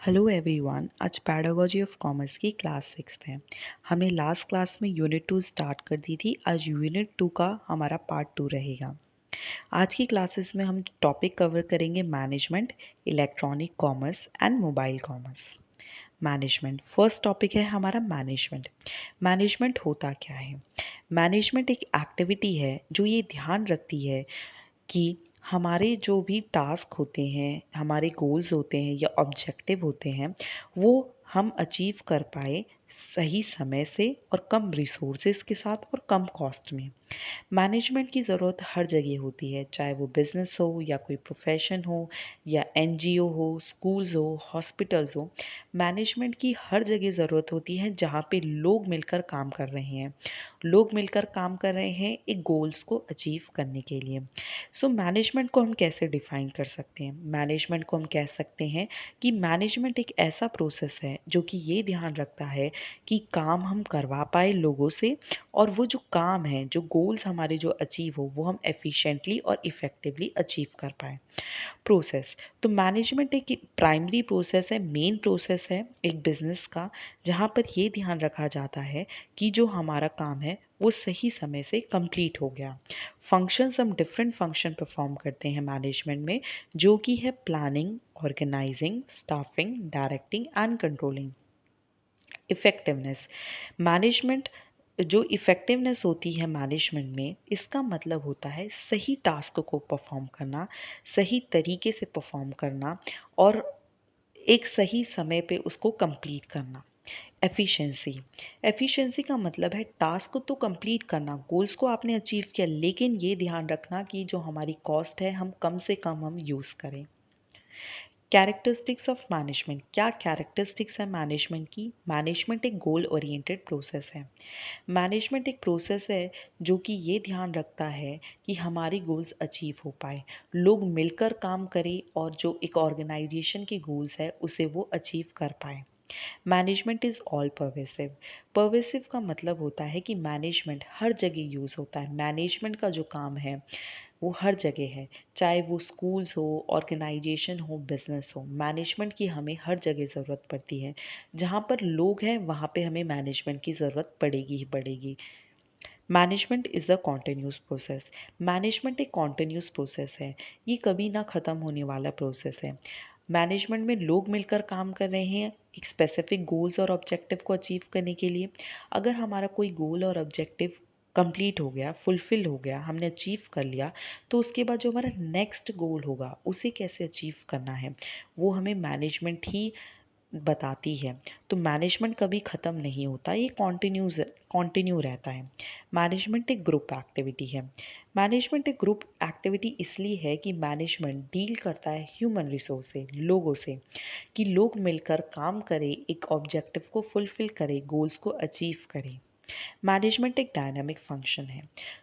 Hello everyone. आज pedagogy of commerce की class 6 है। हमने लास्ट क्लास में यूनिट 2 स्टार्ट कर दी थी। आज यूनिट 2 का हमारा पार्ट 2 रहेगा। आज की क्लासेस में हम टॉपिक कवर करेंगे management, electronic commerce and mobile commerce. Management first topic है हमारा मैनेजमेंट। मैनेजमेंट होता क्या है? मैनेजमेंट एक एक्टिविटी है जो ये ध्यान रखती है कि हमारे जो भी टास्क होते हैं, हमारे गोल्स होते हैं या ऑब्जेक्टिव होते हैं, वो हम अचीव कर पाए सही समय से और कम रिसोर्सेज के साथ और कम कॉस्ट में। मैनेजमेंट की ज़रूरत हर जगह होती है, चाहे वो बिजनेस हो या कोई प्रोफेशन हो या एनजीओ हो, स्कूल्स हो, हॉस्पिटल्स हो। मैनेजमेंट की हर जगह ज़रूरत होती है जहाँ पे लोग मिलकर काम कर रहे हैं। लोग मिलकर काम कर रहे हैं एक गोल्स को अचीव करने के लिए। सो मैनेजमेंट को हम कैसे डिफाइन कर सकते हैं? मैनेजमेंट को हम कह सकते हैं कि मैनेजमेंट एक ऐसा प्रोसेस है जो कि ये ध्यान रखता है कि काम हम करवा पाए लोगों से, और वो जो काम है, जो गोल्स हमारे जो अचीव हो, वो हम एफिशिएंटली और इफ़ेक्टिवली अचीव कर पाए। प्रोसेस, तो मैनेजमेंट एक प्राइमरी प्रोसेस है, मेन प्रोसेस है एक बिजनेस का, जहाँ पर ये ध्यान रखा जाता है कि जो हमारा काम है वो सही समय से कंप्लीट हो गया। फंक्शंस, हम डिफरेंट फंक्शन परफॉर्म करते हैं मैनेजमेंट में, जो कि है planning, organizing, staffing, directing and controlling. Effectiveness, management जो इफ़ेक्टिवनेस होती है मैनेजमेंट में, इसका मतलब होता है सही टास्क को परफॉर्म करना, सही तरीके से परफॉर्म करना और एक सही समय पे उसको कंप्लीट करना। एफिशिएंसी, एफिशिएंसी का मतलब है टास्क को तो कंप्लीट करना, गोल्स को आपने अचीव किया, लेकिन ये ध्यान रखना कि जो हमारी कॉस्ट है हम कम से कम हम यूज़ करें। कैरेक्टरिस्टिक्स ऑफ मैनेजमेंट, क्या कैरेक्टरिस्टिक्स है मैनेजमेंट की? मैनेजमेंट एक गोल ओरिएंटेड प्रोसेस है। मैनेजमेंट एक प्रोसेस है जो कि ये ध्यान रखता है कि हमारी गोल्स अचीव हो पाए, लोग मिलकर काम करें और जो एक ऑर्गेनाइजेशन के गोल्स है उसे वो अचीव कर पाए। Management is all pervasive. Pervasive का मतलब होता है कि मैनेजमेंट हर जगह यूज़ होता है। मैनेजमेंट का जो काम है वो हर जगह है, चाहे वो स्कूल्स हो, ऑर्गेनाइजेशन हो, बिजनेस हो। मैनेजमेंट की हमें हर जगह ज़रूरत पड़ती है। जहाँ पर लोग हैं वहाँ पे हमें मैनेजमेंट की ज़रूरत पड़ेगी ही पड़ेगी। Management is a continuous process. Management एक कॉन्टिन्यूस प्रोसेस है, ये कभी ना ख़त्म होने वाला प्रोसेस है। मैनेजमेंट में लोग मिलकर काम कर रहे हैं एक स्पेसिफिक गोल्स और ऑब्जेक्टिव को अचीव करने के लिए। अगर हमारा कोई गोल और ऑब्जेक्टिव कंप्लीट हो गया, फुलफिल हो गया, हमने अचीव कर लिया, तो उसके बाद जो हमारा नेक्स्ट गोल होगा उसे कैसे अचीव करना है वो हमें मैनेजमेंट ही बताती है। तो मैनेजमेंट कभी ख़त्म नहीं होता, ये कॉन्टिन्यू रहता है। मैनेजमेंट एक ग्रुप एक्टिविटी है। मैनेजमेंट एक ग्रुप एक्टिविटी इसलिए है कि मैनेजमेंट डील करता है ह्यूमन रिसोर्स से, लोगों से, कि लोग मिलकर काम करें, एक ऑब्जेक्टिव को फुलफिल करें, गोल्स को अचीव करें। मैनेजमेंट एक डायनामिक फंक्शन है।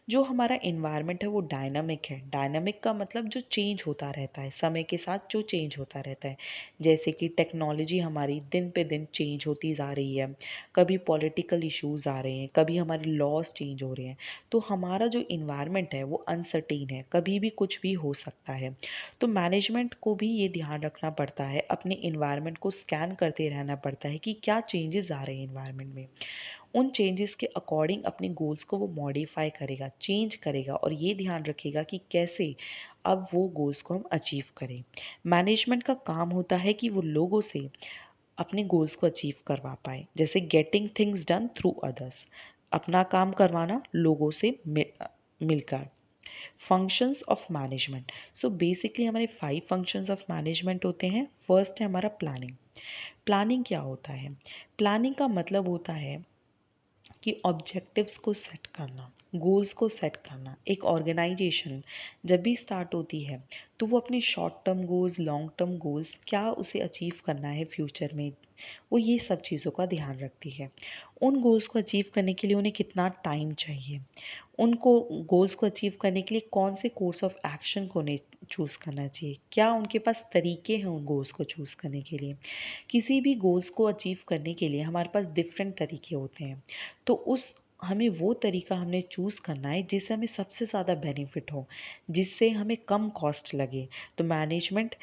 जो हमारा इन्वायरमेंट है वो डायनामिक है। डायनामिक का मतलब जो चेंज होता रहता है, समय के साथ जो चेंज होता रहता है। जैसे कि टेक्नोलॉजी हमारी दिन पे दिन चेंज होती जा रही है, कभी पॉलिटिकल इश्यूज आ रहे हैं, कभी हमारे लॉज चेंज हो रहे हैं। तो हमारा जो इन्वायरमेंट है वो अनसर्टेन है, कभी भी कुछ भी हो सकता है। तो मैनेजमेंट को भी ये ध्यान रखना पड़ता है, अपने इन्वायरमेंट को स्कैन करते रहना पड़ता है कि क्या चेंजेस आ रहे हैं इन्वायरमेंट में। उन चेंजेस के अकॉर्डिंग अपने गोल्स को वो मॉडिफाई करेगा, चेंज करेगा और ये ध्यान रखेगा कि कैसे अब वो गोल्स को हम अचीव करें। मैनेजमेंट का काम होता है कि वो लोगों से अपने गोल्स को अचीव करवा पाए, जैसे getting things done through others, अपना काम करवाना लोगों से मिलकर। Functions of management, so basically हमारे 5 फंक्शंस ऑफ मैनेजमेंट होते हैं। फर्स्ट है हमारा प्लानिंग। प्लानिंग क्या होता है? प्लानिंग का मतलब होता है कि ऑब्जेक्टिव्स को सेट करना, गोल्स को सेट करना। एक ऑर्गेनाइजेशन जब भी स्टार्ट होती है तो वो अपने short term goals, long term goals, क्या उसे अचीव करना है फ्यूचर में, वो ये सब चीज़ों का ध्यान रखती है। उन गोल्स को अचीव करने के लिए उन्हें कितना टाइम चाहिए, उनको गोल्स को अचीव करने के लिए कौन से कोर्स ऑफ एक्शन को उन्हें चूज़ करना चाहिए, क्या उनके पास तरीके हैं उन गोल्स को चूज़ करने के लिए। किसी भी गोल्स को अचीव करने के लिए हमारे पास डिफरेंट तरीके होते हैं, तो उस हमें वो तरीका हमने चूज़ करना है जिससे हमें सबसे ज़्यादा बेनिफिट हो, जिससे हमें कम कॉस्ट लगे। तो मैनेजमेंट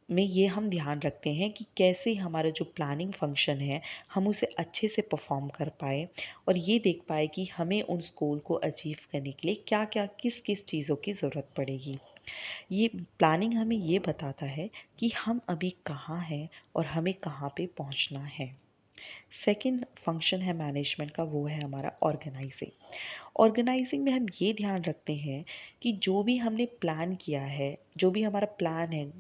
में ये हम ध्यान रखते हैं कि कैसे हमारा जो प्लानिंग फंक्शन है हम उसे अच्छे से परफॉर्म कर पाए और ये देख पाए कि हमें उस गोल को अचीव करने के लिए क्या क्या किस किस चीज़ों की ज़रूरत पड़ेगी। ये प्लानिंग हमें ये बताता है कि हम अभी कहाँ हैं और हमें कहाँ पे पहुँचना है। सेकंड फंक्शन है मैनेजमेंट का, वो है हमारा ऑर्गेनाइजिंग। ऑर्गेनाइजिंग में हम ये ध्यान रखते हैं कि जो भी हमने प्लान किया है, जो भी हमारा प्लान है,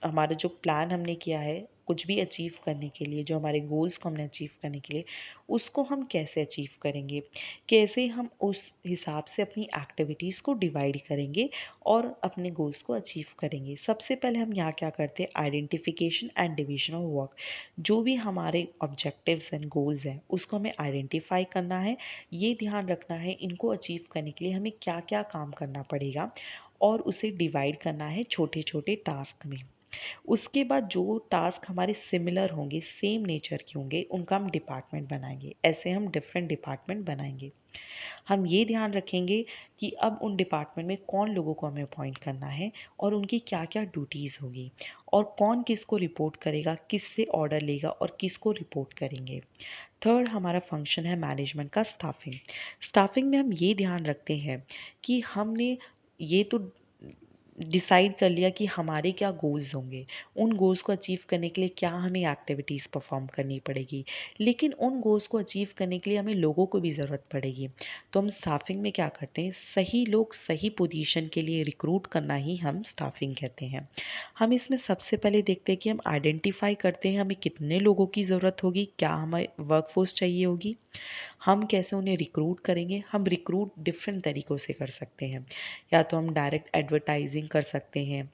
हमारा जो प्लान हमने किया है कुछ भी अचीव करने के लिए, जो हमारे गोल्स को हमने अचीव करने के लिए, उसको हम कैसे अचीव करेंगे, कैसे हम उस हिसाब से अपनी एक्टिविटीज़ को डिवाइड करेंगे और अपने गोल्स को अचीव करेंगे। सबसे पहले हम यहाँ क्या करते हैं, identification and division of work. जो भी हमारे ऑब्जेक्टिव्स एंड गोल्स हैं उसको हमें आइडेंटिफाई करना है, ये ध्यान रखना है इनको अचीव करने के लिए हमें क्या क्या काम करना पड़ेगा और उसे डिवाइड करना है छोटे छोटे टास्क में। उसके बाद जो टास्क हमारे सिमिलर होंगे, सेम नेचर के होंगे, उनका हम डिपार्टमेंट बनाएंगे। ऐसे हम डिफरेंट डिपार्टमेंट बनाएंगे। हम ये ध्यान रखेंगे कि अब उन डिपार्टमेंट में कौन लोगों को हमें अपॉइंट करना है और उनकी क्या क्या ड्यूटीज़ होगी और कौन किसको रिपोर्ट करेगा, किससे ऑर्डर लेगा और किसको रिपोर्ट करेंगे। थर्ड हमारा फंक्शन है मैनेजमेंट का, स्टाफिंग। स्टाफिंग में हम ये ध्यान रखते हैं कि हमने ये तो डिसाइड कर लिया कि हमारे क्या गोल्स होंगे, उन गोल्स को अचीव करने के लिए क्या हमें एक्टिविटीज़ परफॉर्म करनी पड़ेगी, लेकिन उन गोल्स को अचीव करने के लिए हमें लोगों को भी ज़रूरत पड़ेगी। तो हम स्टाफिंग में क्या करते हैं, सही लोग सही पोजीशन के लिए रिक्रूट करना ही हम स्टाफिंग कहते हैं। हम इसमें सबसे पहले देखते हैं कि हम आइडेंटिफाई करते हैं हमें कितने लोगों की ज़रूरत होगी, क्या हमें वर्कफोर्स चाहिए होगी, हम कैसे उन्हें रिक्रूट करेंगे। हम रिक्रूट डिफरेंट तरीक़ों से कर सकते हैं, या तो हम डायरेक्ट एडवर्टाइजिंग कर सकते हैं,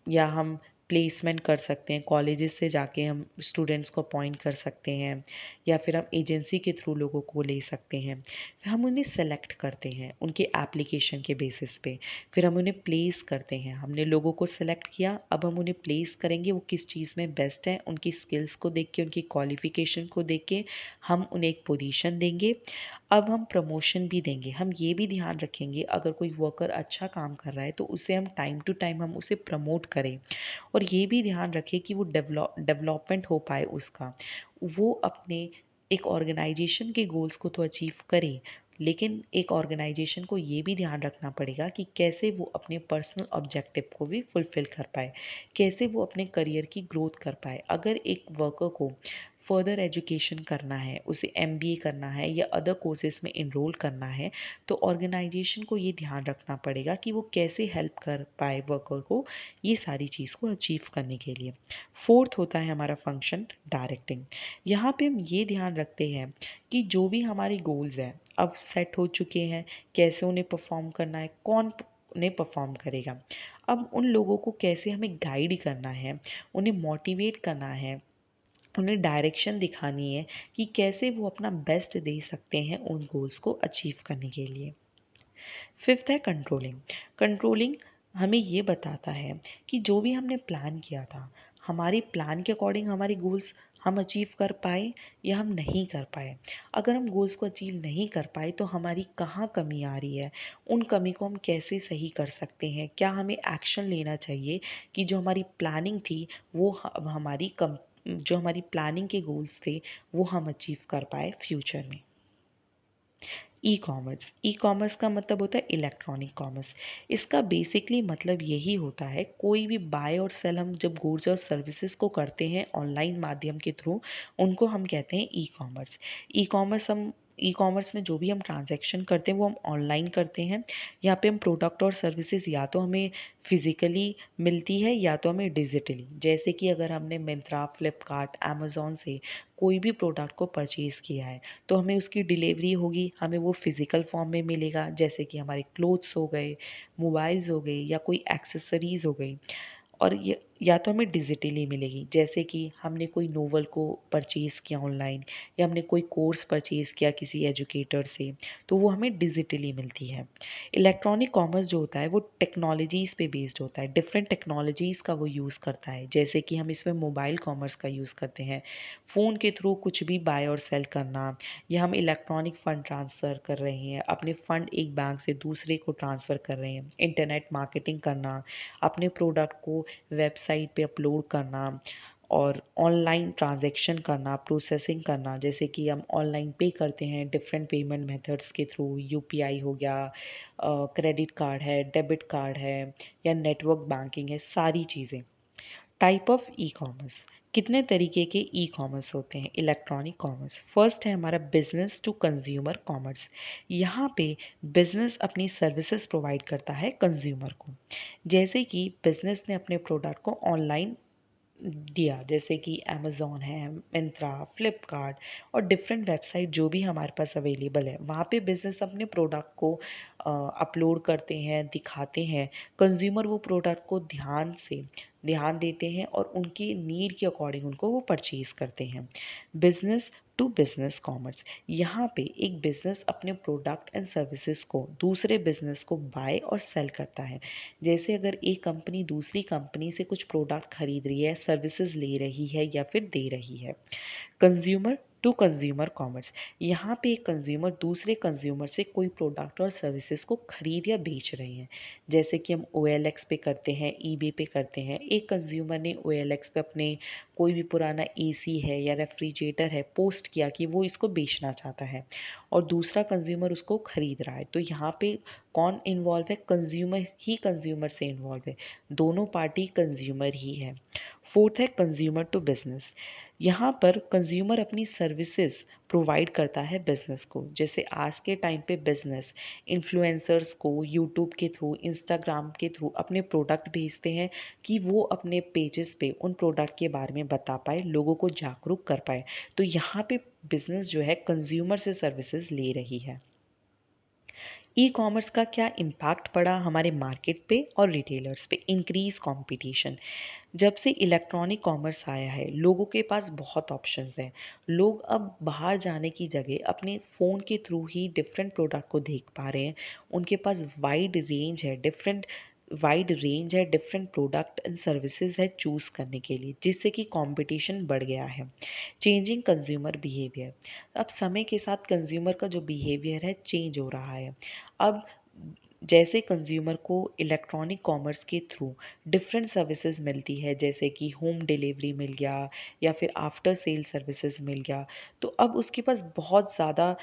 या हम प्लेसमेंट कर सकते हैं, कॉलेजेस से जाके हम स्टूडेंट्स को अपॉइंट कर सकते हैं, या फिर हम एजेंसी के थ्रू लोगों को ले सकते हैं। फिर हम उन्हें सेलेक्ट करते हैं उनके एप्लीकेशन के बेसिस पे, फिर हम उन्हें प्लेस करते हैं। हमने लोगों को सेलेक्ट किया, अब हम उन्हें प्लेस करेंगे, वो किस चीज़ में बेस्ट है, उनकी स्किल्स को देख के, उनकी क्वालिफ़िकेशन को देख के हम उन्हें एक पोजीशन देंगे। अब हम प्रमोशन भी देंगे। हम ये भी ध्यान रखेंगे अगर कोई वर्कर अच्छा काम कर रहा है तो उसे हम टाइम टू टाइम हम उसे प्रमोट करें, और ये भी ध्यान रखें कि वो डेवलपमेंट हो पाए उसका, वो अपने एक ऑर्गेनाइजेशन के गोल्स को तो अचीव करे, लेकिन एक ऑर्गेनाइजेशन को ये भी ध्यान रखना पड़ेगा कि कैसे वो अपने पर्सनल ऑब्जेक्टिव को भी फुलफ़िल कर पाए, कैसे वो अपने करियर की ग्रोथ कर पाए। अगर एक वर्कर को फर्दर एजुकेशन करना है, उसे एमबीए करना है या अदर कोर्सेज़ में एनरोल करना है, तो ऑर्गेनाइजेशन को ये ध्यान रखना पड़ेगा कि वो कैसे हेल्प कर पाए वर्कर को ये सारी चीज़ को अचीव करने के लिए। फोर्थ होता है हमारा फंक्शन, डायरेक्टिंग। यहाँ पे हम ये ध्यान रखते हैं कि जो भी हमारे गोल्स हैं अब सेट हो चुके हैं, कैसे उन्हें परफॉर्म करना है, कौन उन्हें परफॉर्म करेगा। अब उन लोगों को कैसे हमें गाइड करना है, उन्हें मोटिवेट करना है, उन्हें डायरेक्शन दिखानी है कि कैसे वो अपना बेस्ट दे सकते हैं उन गोल्स को अचीव करने के लिए। फिफ्थ है कंट्रोलिंग। कंट्रोलिंग हमें ये बताता है कि जो भी हमने प्लान किया था, हमारे प्लान के अकॉर्डिंग हमारे गोल्स हम अचीव कर पाए या हम नहीं कर पाए। अगर हम गोल्स को अचीव नहीं कर पाए तो हमारी कहाँ कमी आ रही है, उन कमी को हम कैसे सही कर सकते हैं, क्या हमें एक्शन लेना चाहिए कि जो हमारी प्लानिंग थी वो अब हमारी कम जो हमारी प्लानिंग के गोल्स थे वो हम अचीव कर पाए फ्यूचर में। E commerce. ई कॉमर्स का मतलब होता है इलेक्ट्रॉनिक कॉमर्स। इसका बेसिकली मतलब यही होता है, कोई भी बाय और सेल हम जब गुड्स और सर्विसेज को करते हैं ऑनलाइन माध्यम के थ्रू, उनको हम कहते हैं ई कॉमर्स। ई कॉमर्स में जो भी हम ट्रांजैक्शन करते हैं वो हम ऑनलाइन करते हैं। यहाँ पे हम प्रोडक्ट और सर्विसेज या तो हमें फिज़िकली मिलती है या तो हमें डिजिटली। जैसे कि अगर हमने मिंत्रा, फ्लिपकार्ट, अमेज़ॉन से कोई भी प्रोडक्ट को परचेज़ किया है तो हमें उसकी डिलीवरी होगी, हमें वो फिज़िकल फॉर्म में मिलेगा, जैसे कि हमारे क्लोथ्स हो गए, मोबाइल्स हो गए या कोई एक्सेसरीज़ हो गई। और ये या तो हमें डिजिटली मिलेगी, जैसे कि हमने कोई नोवेल को परचेज़ किया ऑनलाइन या हमने कोई कोर्स परचेज़ किया किसी एजुकेटर से, तो वो हमें डिजिटली मिलती है। इलेक्ट्रॉनिक कॉमर्स जो होता है वो टेक्नोलॉजीज़ पे बेस्ड होता है, डिफरेंट टेक्नोलॉजीज़ का वो यूज़ करता है। जैसे कि हम इसमें मोबाइल कॉमर्स का यूज़ करते हैं, फ़ोन के थ्रू कुछ भी बाय और सेल करना, या हम इलेक्ट्रॉनिक फ़ंड ट्रांसफ़र कर रहे हैं, अपने फ़ंड एक बैंक से दूसरे को ट्रांसफ़र कर रहे हैं, इंटरनेट मार्केटिंग करना, अपने प्रोडक्ट को वेबसाइट वेबसाइट पे अपलोड करना और ऑनलाइन ट्रांजैक्शन करना, प्रोसेसिंग करना, जैसे कि हम ऑनलाइन पे करते हैं डिफरेंट पेमेंट मेथड्स के थ्रू, यूपीआई हो गया, क्रेडिट कार्ड है, डेबिट कार्ड है या नेटवर्क बैंकिंग है, सारी चीज़ें। टाइप ऑफ ई कॉमर्स, कितने तरीके के ई कॉमर्स होते हैं? Electronic commerce. फर्स्ट है हमारा बिजनेस टू कंज्यूमर कॉमर्स। यहाँ पे बिजनेस अपनी सर्विसेज प्रोवाइड करता है कंज्यूमर को, जैसे कि बिजनेस ने अपने प्रोडक्ट को ऑनलाइन दिया, जैसे कि अमेज़ॉन है, मिंत्रा, फ्लिपकार्ट और डिफरेंट वेबसाइट जो भी हमारे पास अवेलेबल है, वहाँ पे बिज़नेस अपने प्रोडक्ट को अपलोड करते हैं, दिखाते हैं। कंज्यूमर वो प्रोडक्ट को ध्यान देते हैं और उनकी नीड के अकॉर्डिंग उनको वो परचेज़ करते हैं। बिज़नेस टू बिज़नेस कॉमर्स, यहाँ पे एक बिज़नेस अपने प्रोडक्ट एंड सर्विसेज को दूसरे बिज़नेस को बाय और सेल करता है। जैसे अगर एक कंपनी दूसरी कंपनी से कुछ प्रोडक्ट खरीद रही है, सर्विसेज ले रही है या फिर दे रही है। कंज्यूमर टू कंज्यूमर कॉमर्स, यहाँ पे एक कंज्यूमर दूसरे कंज्यूमर से कोई प्रोडक्ट और सर्विसेज को खरीद या बेच रहे हैं, जैसे कि हम OLX पे करते हैं, eBay पे करते हैं। एक कंज्यूमर ने OLX पे अपने कोई भी पुराना AC है या रेफ्रिजरेटर है पोस्ट किया कि वो इसको बेचना चाहता है और दूसरा कंज्यूमर उसको खरीद रहा है, तो यहाँ पे कौन इन्वॉल्व है? कंज्यूमर ही कंज्यूमर से इन्वॉल्व है, दोनों पार्टी कंज्यूमर ही है। फोर्थ है कंज्यूमर टू बिजनेस, यहाँ पर कंज्यूमर अपनी सर्विसेज प्रोवाइड करता है बिजनेस को, जैसे आज के टाइम पे बिजनेस इन्फ्लुएंसर्स को यूट्यूब के थ्रू, इंस्टाग्राम के थ्रू अपने प्रोडक्ट भेजते हैं कि वो अपने पेजेस पे उन प्रोडक्ट के बारे में बता पाए, लोगों को जागरूक कर पाए। तो यहाँ पे बिजनेस जो है कंज्यूमर से सर्विसेज ले रही है। ई कॉमर्स का क्या इम्पैक्ट पड़ा हमारे मार्केट पे और रिटेलर्स पे? Increase competition. जब से इलेक्ट्रॉनिक कॉमर्स आया है, लोगों के पास बहुत ऑप्शंस हैं। लोग अब बाहर जाने की जगह अपने फ़ोन के थ्रू ही डिफरेंट प्रोडक्ट को देख पा रहे हैं। उनके पास वाइड रेंज है, डिफरेंट प्रोडक्ट एंड सर्विसेज है चूज़ करने के लिए, जिससे कि कंपटीशन बढ़ गया है। चेंजिंग कंज्यूमर बिहेवियर, अब समय के साथ कंज्यूमर का जो बिहेवियर है चेंज हो रहा है। अब जैसे कंज्यूमर को इलेक्ट्रॉनिक कॉमर्स के थ्रू डिफरेंट सर्विसेज मिलती है, जैसे कि होम डिलीवरी मिल गया या फिर आफ्टर सेल सर्विसेज मिल गया, तो अब उसके पास बहुत ज़्यादा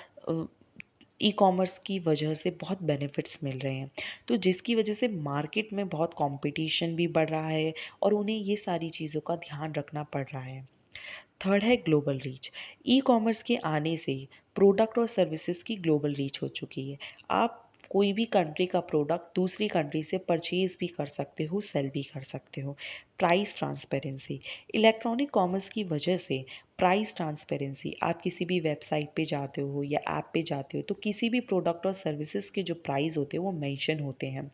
ई कॉमर्स की वजह से बहुत बेनिफिट्स मिल रहे हैं, तो जिसकी वजह से मार्केट में बहुत कंपटीशन भी बढ़ रहा है और उन्हें ये सारी चीज़ों का ध्यान रखना पड़ रहा है। थर्ड है ग्लोबल रीच। ई कॉमर्स के आने से प्रोडक्ट और सर्विसेज की ग्लोबल रीच हो चुकी है। आप कोई भी कंट्री का प्रोडक्ट दूसरी कंट्री से परचेज भी कर सकते हो, सेल भी कर सकते हो। प्राइस ट्रांसपेरेंसी, इलेक्ट्रॉनिक कॉमर्स की वजह से प्राइस ट्रांसपेरेंसी, आप किसी भी वेबसाइट पे जाते हो या ऐप पे जाते हो तो किसी भी प्रोडक्ट और सर्विसेज के जो प्राइस होते हैं वो मेंशन होते हैं,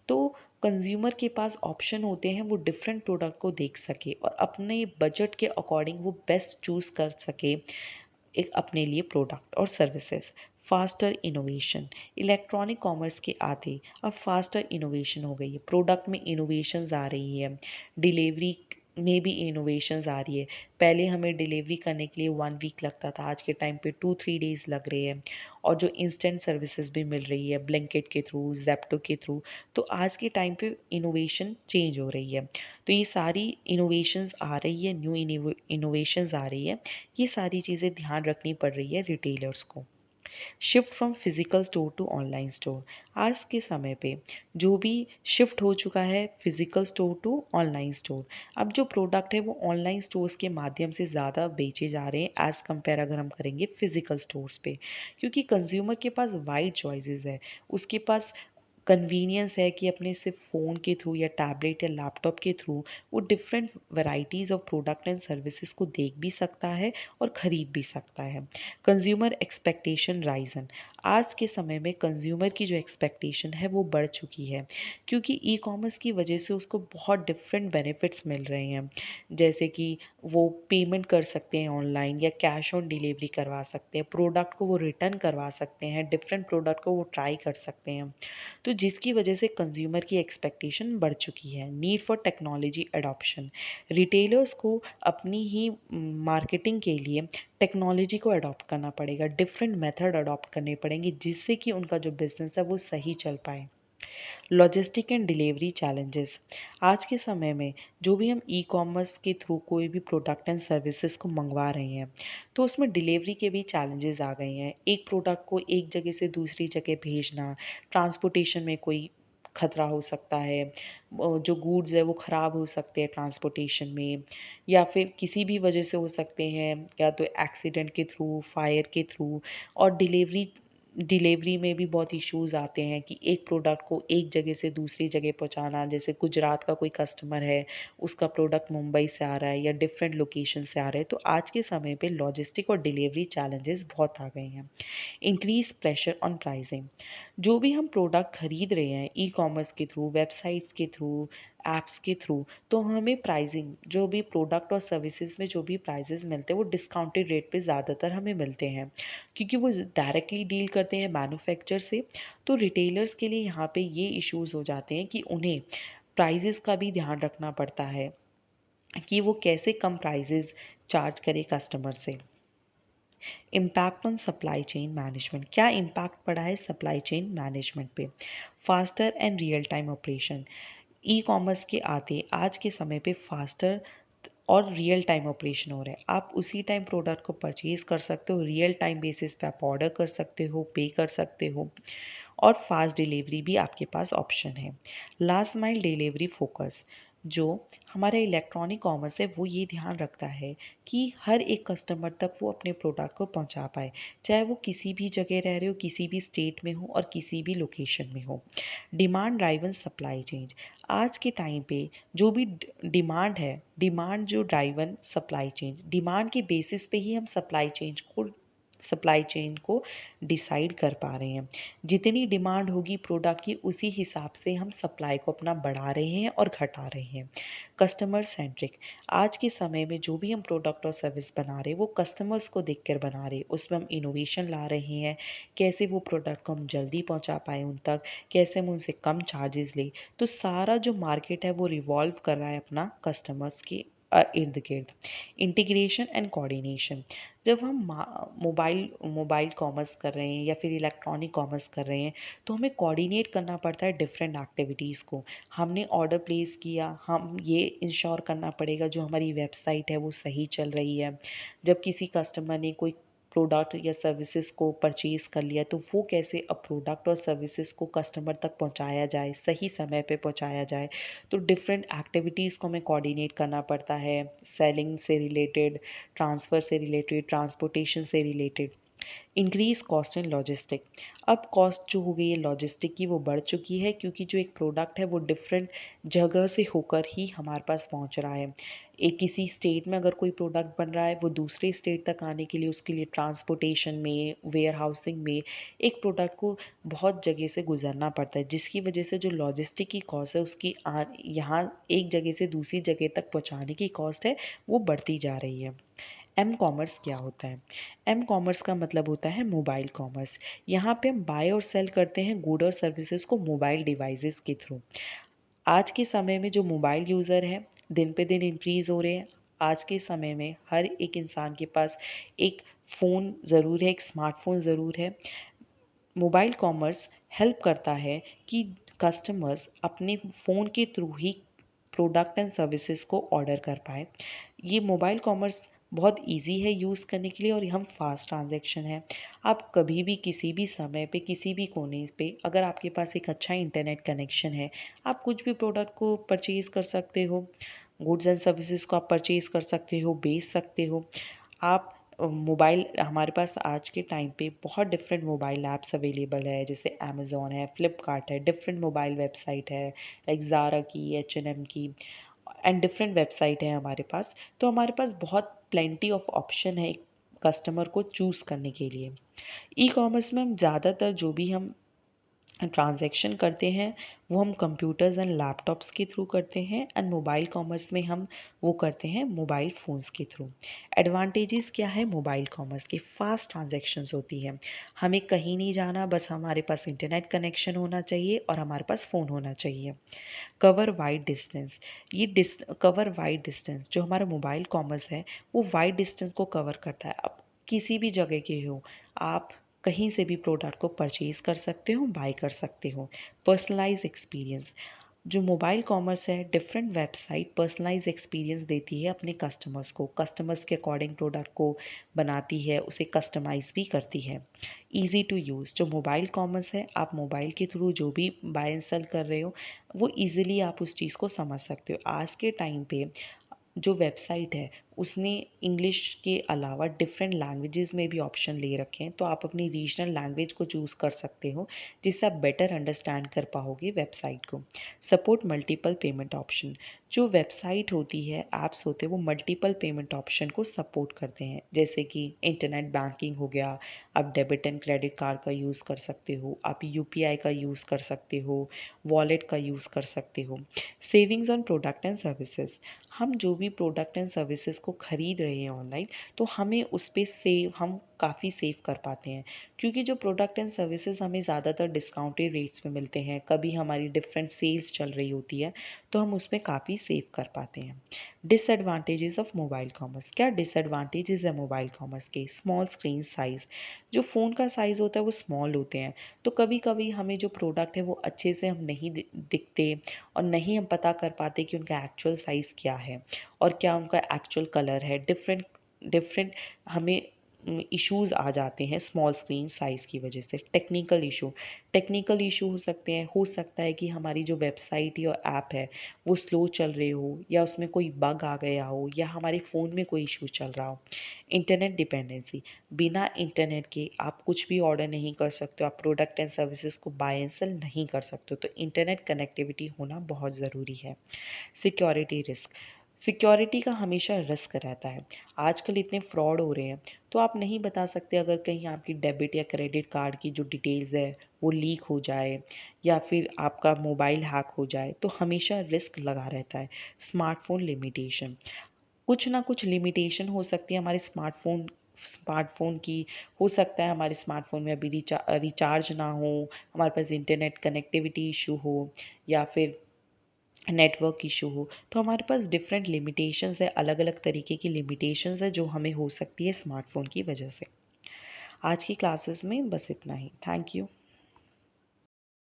तो कंज्यूमर के पास ऑप्शन होते हैं वो डिफरेंट प्रोडक्ट को देख सके और अपने बजट के अकॉर्डिंग वो बेस्ट चूज़ कर सके एक अपने लिए प्रोडक्ट और services. Faster innovation, electronic commerce के आते अब फास्टर इनोवेशन हो गई है, प्रोडक्ट में इनोवेशंस आ रही है, डिलीवरी में भी इनोवेशंस आ रही है। पहले हमें डिलीवरी करने के लिए 1 वीक लगता था, आज के टाइम पे 2-3 डेज लग रहे हैं। और जो इंस्टेंट सर्विसेज भी मिल रही है ब्लिंकिट के थ्रू, जेप्टो के थ्रू, तो आज के टाइम पे इनोवेशन चेंज हो रही है। तो ये सारी इनोवेशंस आ रही है, न्यू इनोवेशंस आ रही है, ये सारी चीज़ें ध्यान रखनी पड़ रही है रिटेलर्स को। Shift from physical store to online store, आज के समय पे जो भी शिफ्ट हो चुका है physical store to online store. अब जो प्रोडक्ट है वो ऑनलाइन स्टोर्स के माध्यम से ज़्यादा बेचे जा रहे हैं एज़ कंपेयर अगर हम करेंगे फिजिकल स्टोर्स पे, क्योंकि कंज्यूमर के पास वाइड चॉइसेस है, उसके पास कन्वीनियंस है कि अपने सिर्फ फ़ोन के थ्रू या टैबलेट या लैपटॉप के थ्रू वो different varieties of product and services को देख भी सकता है और ख़रीद भी सकता है। कंज्यूमर एक्सपेक्टेशन राइजन, आज के समय में कंज्यूमर की जो एक्सपेक्टेशन है वो बढ़ चुकी है, क्योंकि ई कॉमर्स की वजह से उसको बहुत डिफरेंट बेनिफिट्स मिल रहे हैं, जैसे कि वो पेमेंट कर सकते हैं ऑनलाइन या कैश ऑन डिलीवरी करवा सकते हैं, प्रोडक्ट को वो रिटर्न करवा सकते हैं, डिफरेंट प्रोडक्ट को वो ट्राई कर सकते हैं, तो जिसकी वजह से कंज्यूमर की एक्सपेक्टेशन बढ़ चुकी है। Need for technology adoption, retailers को अपनी ही मार्केटिंग के लिए टेक्नोलॉजी को अडॉप्ट करना पड़ेगा, डिफरेंट मेथड अडॉप्ट करने पड़ेंगे, जिससे कि उनका जो बिज़नेस है वो सही चल पाए। Logistic and delivery challenges. आज के समय में जो भी हम ई कॉमर्स के थ्रू कोई भी प्रोडक्ट एंड सर्विसेज को मंगवा रहे हैं, तो उसमें डिलीवरी के भी चैलेंजेस आ गए हैं। एक प्रोडक्ट को एक जगह से दूसरी जगह भेजना, ट्रांसपोर्टेशन में कोई खतरा हो सकता है, जो गुड्स है वो ख़राब हो सकते हैं ट्रांसपोर्टेशन में, या फिर किसी भी वजह से हो सकते हैं, या तो एक्सीडेंट के थ्रू, फायर के थ्रू। और डिलीवरी में भी बहुत इश्यूज़ आते हैं कि एक प्रोडक्ट को एक जगह से दूसरी जगह पहुंचाना। जैसे गुजरात का कोई कस्टमर है, उसका प्रोडक्ट मुंबई से आ रहा है या डिफरेंट लोकेशन से आ रहा है, तो आज के समय पे लॉजिस्टिक और डिलीवरी चैलेंजेस बहुत आ गए हैं। Increase pressure on pricing. जो भी हम प्रोडक्ट खरीद रहे हैं ई कॉमर्स के थ्रू, वेबसाइट्स के थ्रू, ऐप्स के थ्रू, तो हमें प्राइसिंग, जो भी प्रोडक्ट और सर्विसेज में जो भी प्राइजेस मिलते हैं वो डिस्काउंटेड रेट पे ज़्यादातर हमें मिलते हैं, क्योंकि वो डायरेक्टली डील करते हैं मैन्युफैक्चर से। तो रिटेलर्स के लिए यहाँ पे ये इश्यूज हो जाते हैं कि उन्हें प्राइजेस का भी ध्यान रखना पड़ता है कि वो कैसे कम प्राइजेस चार्ज करे कस्टमर से। Impact on supply chain management. क्या इम्पैक्ट पड़ा है सप्लाई चेन मैनेजमेंट पे? Faster and real time operation. E commerce के आते आज के समय पे फास्टर और रियल टाइम ऑपरेशन हो रहा है। आप उसी टाइम प्रोडक्ट को परचेज कर सकते हो, रियल टाइम बेसिस पे आप ऑर्डर कर सकते हो, पे कर सकते हो, और फास्ट डिलीवरी भी आपके पास ऑप्शन है। Last mile delivery focus. जो हमारा इलेक्ट्रॉनिक कॉमर्स है वो ये ध्यान रखता है कि हर एक कस्टमर तक वो अपने प्रोडक्ट को पहुंचा पाए, चाहे वो किसी भी जगह रह रहे हो, किसी भी स्टेट में हो और किसी भी लोकेशन में हो। Demand driven supply change. आज के टाइम पे जो भी डिमांड है, डिमांड जो ड्राइवन सप्लाई चेंज, डिमांड के बेसिस पे ही हम सप्लाई चेन को डिसाइड कर पा रहे हैं। जितनी डिमांड होगी प्रोडक्ट की, उसी हिसाब से हम सप्लाई को अपना बढ़ा रहे हैं और घटा रहे हैं। Customer centric. आज के समय में जो भी हम प्रोडक्ट और सर्विस बना रहे हैं वो कस्टमर्स को देखकर बना रहे हैं, उसमें हम इनोवेशन ला रहे हैं, कैसे वो प्रोडक्ट को हम जल्दी पहुंचा पाए उन तक, कैसे हम उनसे कम चार्जेस लें। तो सारा जो मार्केट है वो रिवॉल्व कर रहा है अपना कस्टमर्स के इर्द गिर्द। Integration and coordination. जब हम मोबाइल कॉमर्स कर रहे हैं या फिर इलेक्ट्रॉनिक कॉमर्स कर रहे हैं, तो हमें कोऑर्डिनेट करना पड़ता है डिफरेंट एक्टिविटीज़ को। हमने ऑर्डर प्लेस किया, हम ये इंश्योर करना पड़ेगा जो हमारी वेबसाइट है वो सही चल रही है। जब किसी कस्टमर ने कोई प्रोडक्ट या सर्विसेज को परचेज़ कर लिया, तो वो कैसे अब प्रोडक्ट और सर्विसेज को कस्टमर तक पहुंचाया जाए, सही समय पे पहुंचाया जाए। तो डिफरेंट एक्टिविटीज़ को हमें कोऑर्डिनेट करना पड़ता है, सेलिंग से रिलेटेड, ट्रांसफ़र से रिलेटेड, ट्रांसपोर्टेशन से related. Increase cost in logistic. अब कॉस्ट जो हो गई है लॉजिस्टिक की वो बढ़ चुकी है, क्योंकि जो एक प्रोडक्ट है वो डिफरेंट जगह से होकर ही हमारे पास पहुंच रहा है। एक किसी स्टेट में अगर कोई प्रोडक्ट बन रहा है, वो दूसरे स्टेट तक आने के लिए उसके लिए ट्रांसपोर्टेशन में, वेयर हाउसिंग में एक प्रोडक्ट को बहुत जगह से गुजरना पड़ता है, जिसकी वजह से जो लॉजिस्टिक की कॉस्ट है उसकी यहाँ एक जगह से दूसरी जगह तक पहुँचाने की कॉस्ट है वो बढ़ती जा रही है। एम कॉमर्स क्या होता है? एम कॉमर्स का मतलब होता है मोबाइल कॉमर्स। यहाँ पे हम बाय और सेल करते हैं गुड और सर्विसेज को मोबाइल डिवाइसेस के थ्रू। आज के समय में जो मोबाइल यूज़र हैं दिन पे दिन इंक्रीज़ हो रहे हैं। आज के समय में हर एक इंसान के पास एक फ़ोन ज़रूर है, एक स्मार्टफोन ज़रूर है। मोबाइल कॉमर्स हेल्प करता है कि कस्टमर्स अपने फ़ोन के through he product and services को ऑर्डर कर पाए। ये मोबाइल कॉमर्स बहुत इजी है यूज़ करने के लिए, और हम फास्ट ट्रांजैक्शन है। आप कभी भी किसी भी समय पे किसी भी कोने पे अगर आपके पास एक अच्छा इंटरनेट कनेक्शन है, आप कुछ भी प्रोडक्ट को परचेज़ कर सकते हो, गुड्स एंड सर्विसेज को आप परचेज़ कर सकते हो, बेच सकते हो। आप मोबाइल, हमारे पास आज के टाइम पे बहुत डिफरेंट मोबाइल ऐप्स अवेलेबल है, जैसे अमेज़ॉन है, फ्लिपकार्ट है, डिफरेंट मोबाइल वेबसाइट है लाइक ज़ारा की, H&M की, एंड डिफरेंट वेबसाइट है हमारे पास। तो हमारे पास बहुत प्लेंटी ऑफ ऑप्शन है एक कस्टमर को चूज़ करने के लिए। ई कॉमर्स में हम ज़्यादातर जो भी हम ट्रांजैक्शन करते हैं वो हम कंप्यूटर्स एंड लैपटॉप्स के थ्रू करते हैं, एंड मोबाइल कॉमर्स में हम वो करते हैं मोबाइल फ़ोन्स के थ्रू। एडवांटेजेस क्या है मोबाइल कॉमर्स के? फास्ट ट्रांजैक्शंस होती है, हमें कहीं नहीं जाना, बस हमारे पास इंटरनेट कनेक्शन होना चाहिए और हमारे पास फ़ोन होना चाहिए। Cover wide distance. ये कवर वाइड डिस्टेंस जो हमारा मोबाइल कॉमर्स है वो वाइड डिस्टेंस को कवर करता है। अब किसी भी जगह के हो आप, कहीं से भी प्रोडक्ट को परचेज़ कर सकते हो, बाय कर सकते हो। पर्सनलाइज़ एक्सपीरियंस, जो मोबाइल कॉमर्स है डिफरेंट वेबसाइट पर्सनलाइज एक्सपीरियंस देती है अपने कस्टमर्स को, कस्टमर्स के अकॉर्डिंग प्रोडक्ट को बनाती है, उसे कस्टमाइज भी करती है। ईजी टू यूज़, जो मोबाइल कॉमर्स है आप मोबाइल के थ्रू जो भी बाय एंड सेल कर रहे हो वो ईजिली आप उस चीज़ को समझ सकते हो। आज के टाइम पे जो वेबसाइट है उसने इंग्लिश के अलावा डिफरेंट लैंग्वेजेस में भी ऑप्शन ले रखे हैं, तो आप अपनी रीजनल लैंग्वेज को चूज़ कर सकते हो जिससे आप बेटर अंडरस्टैंड कर पाओगे वेबसाइट को। सपोर्ट मल्टीपल पेमेंट ऑप्शन, जो वेबसाइट होती है, ऐप्स होते हैं, वो मल्टीपल पेमेंट ऑप्शन को सपोर्ट करते हैं, जैसे कि इंटरनेट बैंकिंग हो गया, आप डेबिट एंड क्रेडिट कार्ड का यूज़ कर सकते हो, आप यूपीआई का यूज़ कर सकते हो, वॉलेट का यूज़ कर सकते हो। Savings on product and services, हम जो भी प्रोडक्ट एंड सर्विसेज को ख़रीद रहे हैं ऑनलाइन, तो हमें उस पर हम काफ़ी सेव कर पाते हैं, क्योंकि जो प्रोडक्ट एंड सर्विसेज हमें ज़्यादातर डिस्काउंटेड रेट्स में मिलते हैं, कभी हमारी डिफरेंट सेल्स चल रही होती है तो हम उसमें काफ़ी सेव कर पाते हैं। डिसएडवांटेजेस ऑफ मोबाइल कॉमर्स, क्या डिसएडवांटेजेस है मोबाइल कॉमर्स के? स्मॉल स्क्रीन साइज़, जो फ़ोन का साइज़ होता है वो स्मॉल होते हैं, तो कभी कभी हमें जो प्रोडक्ट है वो अच्छे से हम नहीं दिखते और नहीं हम पता कर पाते कि उनका एक्चुअल साइज़ क्या है और क्या उनका एक्चुअल कलर है। डिफरेंट डिफरेंट हमें इश्यूज़ आ जाते हैं स्मॉल स्क्रीन साइज़ की वजह से। टेक्निकल इशू हो सकता है कि हमारी जो वेबसाइट या ऐप है वो स्लो चल रही हो, या उसमें कोई बग आ गया हो, या हमारे फ़ोन में कोई इशू चल रहा हो। इंटरनेट डिपेंडेंसी, बिना इंटरनेट के आप कुछ भी ऑर्डर नहीं कर सकते हो, आप प्रोडक्ट एंड सर्विसेज को बाय एंड सेल नहीं कर सकते हो, तो इंटरनेट कनेक्टिविटी होना बहुत ज़रूरी है। सिक्योरिटी रिस्क, सिक्योरिटी का हमेशा रिस्क रहता है। आजकल इतने फ्रॉड हो रहे हैं, तो आप नहीं बता सकते, अगर कहीं आपकी डेबिट या क्रेडिट कार्ड की जो डिटेल्स है वो लीक हो जाए या फिर आपका मोबाइल हैक हो जाए, तो हमेशा रिस्क लगा रहता है। स्मार्टफोन लिमिटेशन, कुछ ना कुछ लिमिटेशन हो सकती है हमारे स्मार्टफ़ोन की। हो सकता है हमारे स्मार्टफ़ोन में अभी रिचार्ज ना हो, हमारे पास इंटरनेट कनेक्टिविटी इशू हो, या फिर नेटवर्क इशू हो, तो हमारे पास डिफरेंट लिमिटेशंस है, अलग अलग तरीके की लिमिटेशंस है जो हमें हो सकती है स्मार्टफ़ोन की वजह से। आज की क्लासेस में बस इतना ही। Thank you.